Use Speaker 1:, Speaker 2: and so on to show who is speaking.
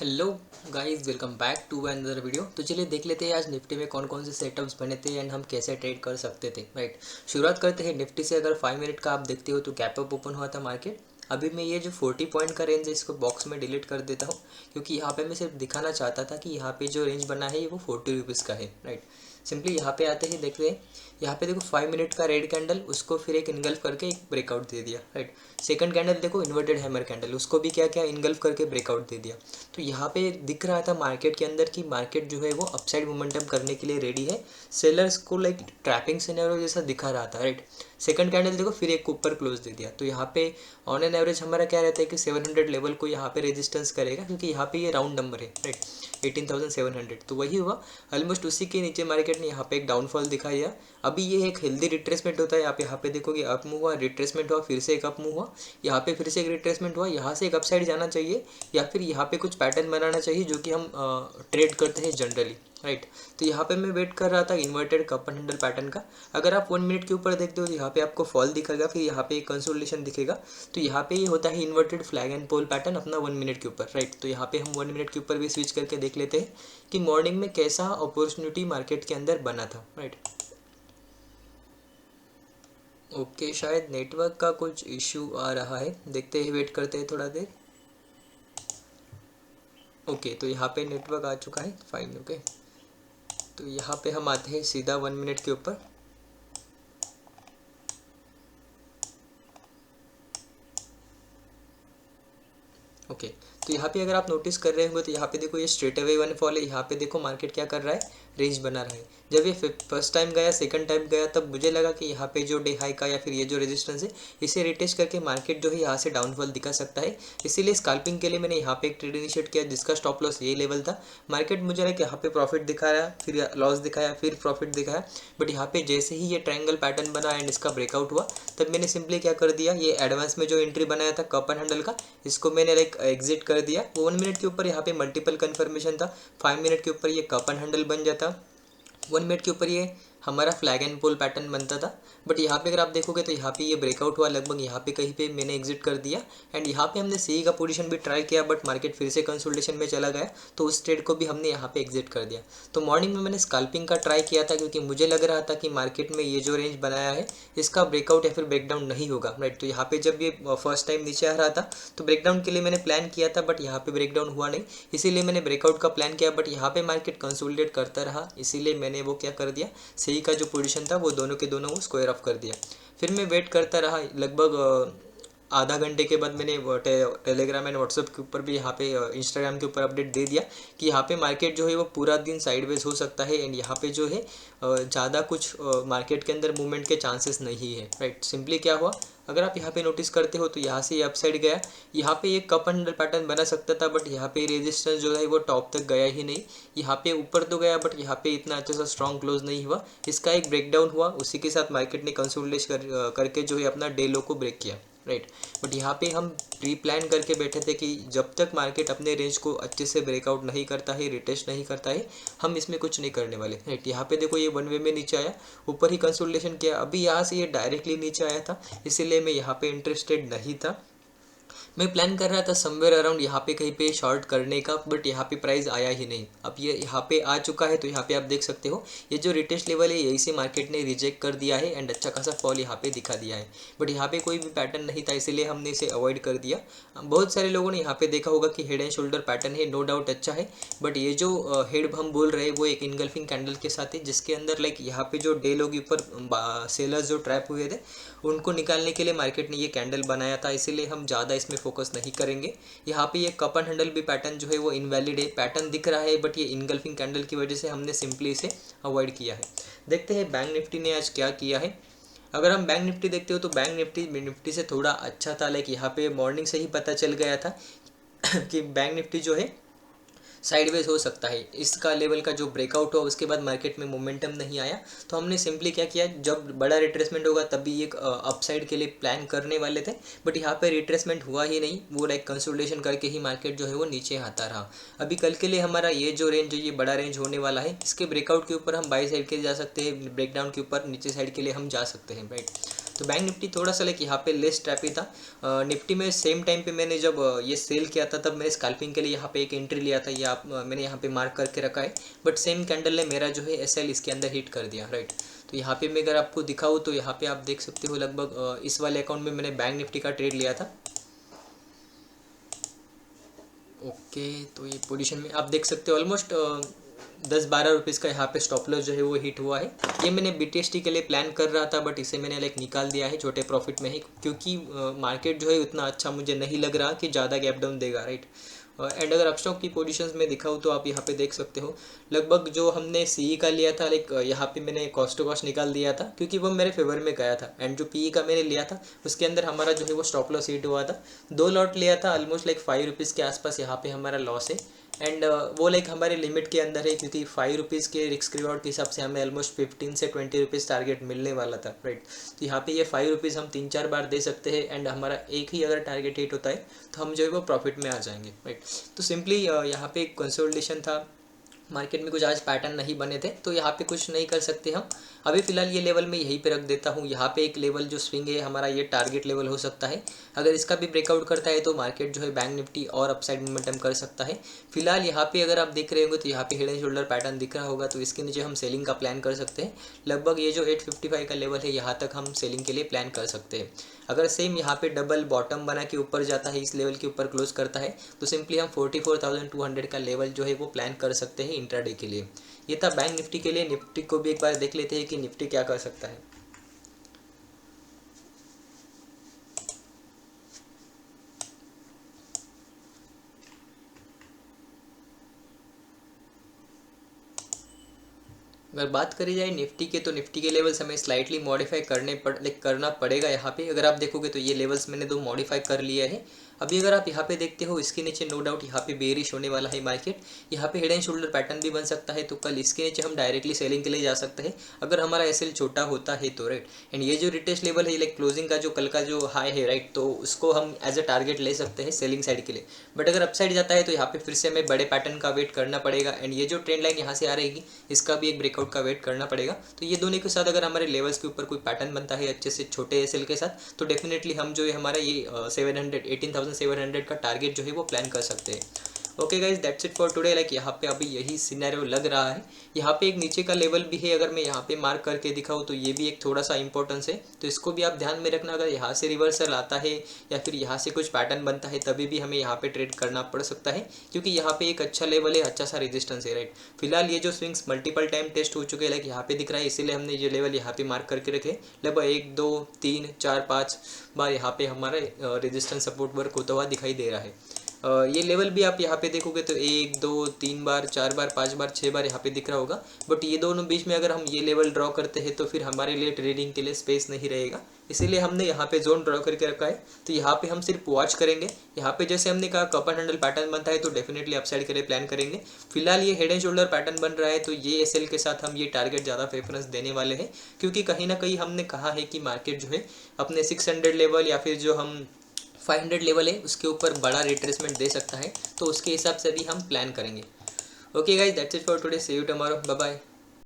Speaker 1: Hello guys, welcome back to another video. तो चलिए देख लेते हैं आज निफ्टी में कौन कौन से सेटअप्स बने थे एंड हम कैसे ट्रेड कर सकते थे। राइट, शुरुआत करते हैं निफ्टी से। अगर 5 मिनट का आप देखते हो तो गैप अप ओपन हुआ था मार्केट। अभी मैं ये जो 40 पॉइंट का रेंज है इसको बॉक्स में डिलीट कर देता हूँ, क्योंकि यहाँ पे मैं सिर्फ दिखाना चाहता था कि यहाँ पे जो रेंज बना है ये वो 40 रुपीज़ का है। राइट, सिंपली यहाँ पे आते ही देखते हैं। यहाँ पे देखो 5 मिनट का रेड कैंडल, उसको फिर एक इनगल्फ करके एक ब्रेकआउट दे दिया। राइट, सेकंड कैंडल देखो इन्वर्टेड हैमर कैंडल, उसको भी क्या क्या इनगल्फ करके ब्रेकआउट दे दिया। तो यहाँ पे दिख रहा था मार्केट के अंदर कि मार्केट जो है वो अपसाइड मोमेंटम करने के लिए रेडी है। सेलर्स को लाइक ट्रैपिंग सिनेरियो जैसा दिखा रहा था। राइट, सेकंड कैंडल देखो फिर एक ऊपर क्लोज दे दिया। तो यहाँ पे ऑन एन एवरेज हमारा क्या रहता है कि 700 लेवल को यहाँ पे रेजिस्टेंस करेगा, क्योंकि यहाँ पे ये राउंड नंबर है। राइट, 18,700, तो वही हुआ। ऑलमोस्ट उसी के नीचे मार्केट ने यहाँ पे एक डाउनफॉल दिखाया। अभी ये एक हेल्दी रिट्रेसमेंट होता है। आप यहाँ पे देखोगे अप मूव हुआ, रिट्रेसमेंट हुआ, फिर से एक अप मूव हुआ, यहाँ पे फिर से एक रिट्रेसमेंट हुआ, यहाँ से एक अपसाइड जाना चाहिए या फिर यहाँ पे कुछ पैटर्न बनाना चाहिए जो कि हम ट्रेड करते हैं जनरली। राइट, तो यहाँ पे मैं वेट कर रहा था inverted cup and handle pattern का। अगर आप 1 मिनट के ऊपर देखते हो तो यहाँ पे आपको फॉल दिखेगा, फिर यहाँ पे एक कंसोलिडेशन दिखेगा। तो यहाँ पे ये होता है inverted flag and pole pattern अपना 1 मिनट के ऊपर। राइट, तो यहाँ पे हम 1 मिनट के ऊपर भी स्विच करके देख लेते हैं कि मॉर्निंग में कैसा अपॉर्चुनिटी मार्केट के अंदर बना था। राइट, ओके, शायद नेटवर्क का कुछ इश्यू आ रहा है, देखते हैं, वेट करते हैं थोड़ा देर। ओके, तो यहाँ पे नेटवर्क आ चुका है, फाइन। ओके, तो यहाँ पे हम आते हैं सीधा 1 मिनट के ऊपर। ओके, तो यहाँ पे अगर आप नोटिस कर रहे होंगे तो यहाँ पे देखो ये स्ट्रेट अवे वन फॉल है। यहाँ पे देखो मार्केट क्या कर रहा है, रेंज बना रहा है। जब ये फर्स्ट टाइम गया, सेकंड टाइम गया, तब मुझे लगा कि यहाँ पे जो डे हाई का या फिर ये जो रेजिस्टेंस है इसे रिटेस्ट करके मार्केट जो है यहाँ से डाउनफॉल दिखा सकता है। इसीलिए स्कैल्पिंग के लिए मैंने यहाँ पे एक ट्रेड इनिशिएट किया जिसका स्टॉप लॉस ये लेवल था। मार्केट मुझे लगा कि यहाँ पे प्रॉफिट दिखाया, फिर लॉस दिखाया, फिर प्रॉफिट दिखाया, बट यहाँ पे जैसे ही ये ट्रायंगल पैटर्न बना एंड इसका ब्रेकआउट हुआ, तब मैंने सिंपली क्या कर दिया, ये एडवांस में जो एंट्री बनाया था कप एंड हैंडल का, इसको मैंने लाइक एग्जिट कर दिया। 1 मिनट के ऊपर यहाँ पे मल्टीपल कन्फर्मेशन था, 5 मिनट के ऊपर ये कप एंड हैंडल बन जाता, 1 मिनट के ऊपर ये हमारा फ्लैग एंड पोल पैटर्न बनता था। बट यहाँ पे अगर आप देखोगे तो यहाँ पे ये ब्रेकआउट हुआ लगभग यहाँ पे कहीं पे, मैंने एग्जिट कर दिया। एंड यहाँ पे हमने सी का पोजीशन भी ट्राई किया, बट मार्केट फिर से कंसोलिडेशन में चला गया, तो उस ट्रेड को भी हमने यहाँ पे एग्जिट कर दिया। तो मॉर्निंग में मैंने स्कैल्पिंग का ट्राई किया था, क्योंकि मुझे लग रहा था कि मार्केट में ये जो रेंज बनाया है इसका ब्रेकआउट या फिर ब्रेकडाउन नहीं होगा। राइट, तो यहाँ पे जब ये फर्स्ट टाइम नीचे आ रहा था तो ब्रेकडाउन के लिए मैंने प्लान किया था, बट यहाँ पे ब्रेकडाउन हुआ नहीं, इसीलिए मैंने ब्रेकआउट का प्लान किया। बट यहाँ पे मार्केट कंसोलिडेट करता रहा, इसीलिए मैंने वो क्या कर दिया, सही का जो पोजीशन था वो दोनों के दोनों वो स्क्वायर ऑफ कर दिया। फिर मैं वेट करता रहा लगभग आधा घंटे के बाद मैंने टेलीग्राम एंड व्हाट्सएप के ऊपर भी, यहाँ पे इंस्टाग्राम के ऊपर अपडेट दे दिया कि यहाँ पे मार्केट जो है वो पूरा दिन साइडवेज हो सकता है एंड यहाँ पे जो है ज़्यादा कुछ मार्केट के अंदर मूवमेंट के चांसेस नहीं है। राइट, सिंपली क्या हुआ, अगर आप यहाँ पे नोटिस करते हो तो यहाँ से ये अपसाइड गया, यहाँ पे एक कप एंड पैटर्न बना सकता था, बट यहाँ पे रेजिस्टेंस जो है वो टॉप तक गया ही नहीं। यहाँ पे ऊपर तो गया, बट यहाँ पे इतना अच्छा सा स्ट्रॉन्ग क्लोज नहीं हुआ, इसका एक ब्रेकडाउन हुआ, उसी के साथ मार्केट ने कंसोलिडेट करके जो है अपना डे लो को ब्रेक किया। राइट, बट यहाँ पे हम प्री प्लान करके बैठे थे कि जब तक मार्केट अपने रेंज को अच्छे से ब्रेकआउट नहीं करता है, रिटेस्ट नहीं करता है, हम इसमें कुछ नहीं करने वाले। राइट, यहाँ पे देखो ये वन वे में नीचे आया, ऊपर ही कंसोलिडेशन किया, अभी यहाँ से ये डायरेक्टली नीचे आया था, इसीलिए मैं यहाँ पे इंटरेस्टेड नहीं था। मैं प्लान कर रहा था समवेयर अराउंड यहाँ पे कहीं पे शॉर्ट करने का, बट यहाँ पे प्राइस आया ही नहीं। अब ये यहाँ पे आ चुका है, तो यहाँ पे आप देख सकते हो ये जो रिटेस्ट लेवल है यही से मार्केट ने रिजेक्ट कर दिया है एंड अच्छा खासा फॉल यहाँ पे दिखा दिया है। बट यहाँ पे कोई भी पैटर्न नहीं था, इसीलिए हमने इसे अवॉइड कर दिया। बहुत सारे लोगों ने यहाँ पे देखा होगा कि हेड एंड शोल्डर पैटर्न है, नो डाउट अच्छा है, बट ये जो हेड हम बोल रहे हैं वो एक इनगल्फिंग कैंडल के साथ है, जिसके अंदर लाइक यहाँ पे जो डे लोग ऊपर सेलर्स जो ट्रैप हुए थे उनको निकालने के लिए मार्केट ने ये कैंडल बनाया था, इसीलिए हम ज़्यादा इसमें फोकस नहीं करेंगे। यहाँ पे ये कप एंड हैंडल भी पैटर्न जो है वो इनवैलिड है, पैटर्न दिख रहा है, बट ये इनगल्फिंग कैंडल की वजह से हमने सिंपली इसे अवॉइड किया है। देखते हैं बैंक निफ्टी ने आज क्या किया है। अगर हम बैंक निफ्टी देखते हो तो बैंक निफ्टी से थोड़ा अच्छा था, लाइक यहाँ पे मॉर्निंग से ही पता चल गया था कि बैंक निफ्टी जो है साइडवेज हो सकता है। इसका लेवल का जो ब्रेकआउट हुआ उसके बाद मार्केट में मोमेंटम नहीं आया, तो हमने सिंपली क्या किया, जब बड़ा रिट्रेसमेंट होगा तभी एक अपसाइड के लिए प्लान करने वाले थे, बट यहाँ पे रिट्रेसमेंट हुआ ही नहीं, वो लाइक कंसोलिडेशन करके ही मार्केट जो है वो नीचे आता रहा। अभी कल के लिए हमारा ये जो रेंज है ये बड़ा रेंज होने वाला है, इसके ब्रेकआउट के ऊपर हम बाई साइड के जा सकते हैं, ब्रेकडाउन के ऊपर नीचे साइड के लिए हम जा सकते हैं। राइट, तो बैंक निफ्टी थोड़ा सा लाइक यहाँ पे लेस ट्रैपी था। निफ्टी में सेम टाइम पे मैंने जब ये सेल किया था तब मैंने स्कैल्पिंग के लिए यहाँ पे एक एंट्री लिया था, ये आप मैंने यहाँ पे मार्क करके रखा है। बट सेम कैंडल ने मेरा जो है एसएल इसके अंदर हिट कर दिया, राइट। तो यहाँ पे मैं अगर आपको दिखाऊँ तो यहाँ पे आप देख सकते हो लगभग इस वाले अकाउंट में मैंने बैंक निफ्टी का ट्रेड लिया था। ओके, तो ये पोजीशन में आप देख सकते हो ऑलमोस्ट 10-12 रुपीज़ का यहाँ पे स्टॉप लॉस जो है वो हिट हुआ है। ये मैंने BTST के लिए प्लान कर रहा था बट इसे मैंने लाइक निकाल दिया है छोटे प्रॉफिट में ही, क्योंकि मार्केट जो है उतना अच्छा मुझे नहीं लग रहा कि ज़्यादा गैप डाउन देगा, राइट। एंड अगर अपस्टॉक की पोजीशंस में दिखाऊँ तो आप यहाँ पे देख सकते हो लगभग जो हमने CE का लिया था लाइक यहाँ पे मैंने कॉस्ट टू कॉस्ट निकाल दिया था क्योंकि वो मेरे फेवर में गया था। एंड जो PE का मैंने लिया था उसके अंदर हमारा जो है वो स्टॉप लॉस हिट हुआ था। 2 लॉट लिया था, ऑलमोस्ट लाइक 5 रुपीज़ के आसपास यहाँ पे हमारा लॉस है। एंड वो लाइक हमारे लिमिट के अंदर है क्योंकि 5 रुपीज़ के रिस्क रिवॉर्ड के हिसाब से हमें ऑलमोस्ट 15 से 20 रुपीज़ टारगेट मिलने वाला था, राइट। तो यहाँ पे ये 5 रुपीज़ हम 3-4 बार दे सकते हैं एंड हमारा एक ही अगर टारगेट हिट होता है तो हम जो है वो प्रॉफिट में आ जाएंगे, राइट। तो सिंपली यहाँ पे एक कंसोलिडेशन था, मार्केट में कुछ आज पैटर्न नहीं बने थे तो यहाँ पे कुछ नहीं कर सकते हम। अभी फ़िलहाल ये लेवल मैं यहीं पे रख देता हूँ। यहाँ पे एक लेवल जो स्विंग है हमारा ये टारगेट लेवल हो सकता है। अगर इसका भी ब्रेकआउट करता है तो मार्केट जो है बैंक निफ्टी और अपसाइड मोमेंटम कर सकता है। फिलहाल यहाँ पे अगर आप देख रहे होंगे तो यहाँ पे हेड एंड शोल्डर पैटर्न दिख रहा होगा, तो इसके नीचे हम सेलिंग का प्लान कर सकते हैं। लगभग ये जो 855 का लेवल है यहाँ तक हम सेलिंग के लिए प्लान कर सकते हैं। अगर सेम यहाँ पे डबल बॉटम बना के ऊपर जाता है, इस लेवल के ऊपर क्लोज करता है तो सिंपली हम 44,200 का लेवल जो है वो प्लान कर सकते हैं इंट्राडे के लिए। ये था बैंक निफ्टी के लिए। निफ्टी को भी एक बार देख लेते हैं कि निफ्टी क्या कर सकता है। अगर बात करी जाए निफ्टी के तो निफ्टी के लेवल्स हमें स्लाइटली मॉडिफाई करना पड़ेगा। यहाँ पे अगर आप देखोगे तो ये लेवल्स मैंने 2 मॉडिफाई कर लिए हैं। अभी अगर आप यहाँ पे देखते हो इसके नीचे नो डाउट यहाँ पे बेरिश होने वाला है मार्केट। यहाँ पे हेड एंड शोल्डर पैटर्न भी बन सकता है तो कल इसके नीचे हम डायरेक्टली सेलिंग के लिए जा सकते हैं अगर हमारा एसएल छोटा होता है तो, राइट। एंड ये जो रिटेस्ट लेवल है लाइक क्लोजिंग का जो कल का जो हाई है, राइट, तो उसको हम एज अ टारगेट ले सकते हैं सेलिंग साइड के लिए। बट अगर अपसाइड जाता है तो यहाँ पे फिर से हमें बड़े पैटर्न का वेट करना पड़ेगा। एंड ये जो ट्रेंड लाइन यहाँ से आ रहेगी इसका भी एक ब्रेकआउट का वेट करना पड़ेगा। तो ये दोनों के साथ अगर हमारे लेवल्स के ऊपर कोई पैटर्न बनता है अच्छे से छोटे एसएल के साथ तो डेफिनेटली हम जो है हमारा ये 18,700 का टारगेट जो है वो प्लान कर सकते हैं। Okay guys, that's it for today. Like यहाँ पे अभी यही सिनेरियो लग रहा है। यहाँ पे एक नीचे का लेवल भी है, अगर मैं यहाँ पे मार्क करके दिखाऊँ तो ये भी एक थोड़ा सा इंपॉर्टेंस है, तो इसको भी आप ध्यान में रखना। अगर यहाँ से रिवर्सल आता है या फिर यहाँ से कुछ पैटर्न बनता है तभी भी हमें यहाँ पे ट्रेड करना पड़ सकता है क्योंकि यहाँ पे एक अच्छा लेवल है, अच्छा सा रेजिस्टेंस है, राइट। फिलहाल ये जो स्विंग्स मल्टीपल टाइम टेस्ट हो चुके हैं लाइक यहाँ पे दिख रहा है, इसीलिए हमने ये लेवल यहाँ पे मार्क करके रखे। लगभग 1 2 3 4 5 बार यहाँ पे हमारा रेजिस्टेंस सपोर्ट वर्क होता हुआ दिखाई दे रहा है। ये लेवल भी आप यहाँ पे देखोगे तो 1 2 3 बार 4 बार 5 बार 6 बार यहाँ पे दिख रहा होगा। बट ये दोनों बीच में अगर हम ये लेवल ड्रॉ करते हैं तो फिर हमारे लिए ट्रेडिंग के लिए स्पेस नहीं रहेगा, इसीलिए हमने यहाँ पे जोन ड्रॉ करके रखा है। तो यहाँ पे हम सिर्फ वॉच करेंगे। यहाँ पे जैसे हमने कहा कप एंड हैंडल पैटर्न बनता है तो डेफिनेटली अपसाइड के लिए प्लान करेंगे। फिलहाल ये हेड एंड शोल्डर पैटर्न बन रहा है तो ये एसएल के साथ हम ये टारगेट ज़्यादा प्रेफरेंस देने वाले हैं क्योंकि कहीं ना कहीं हमने कहा है कि मार्केट जो है अपने 600 लेवल या फिर जो हम 500 लेवल है उसके ऊपर बड़ा रिट्रेसमेंट दे सकता है, तो उसके हिसाब से भी हम प्लान करेंगे। Okay guys, that's it for today, see you tomorrow, bye bye.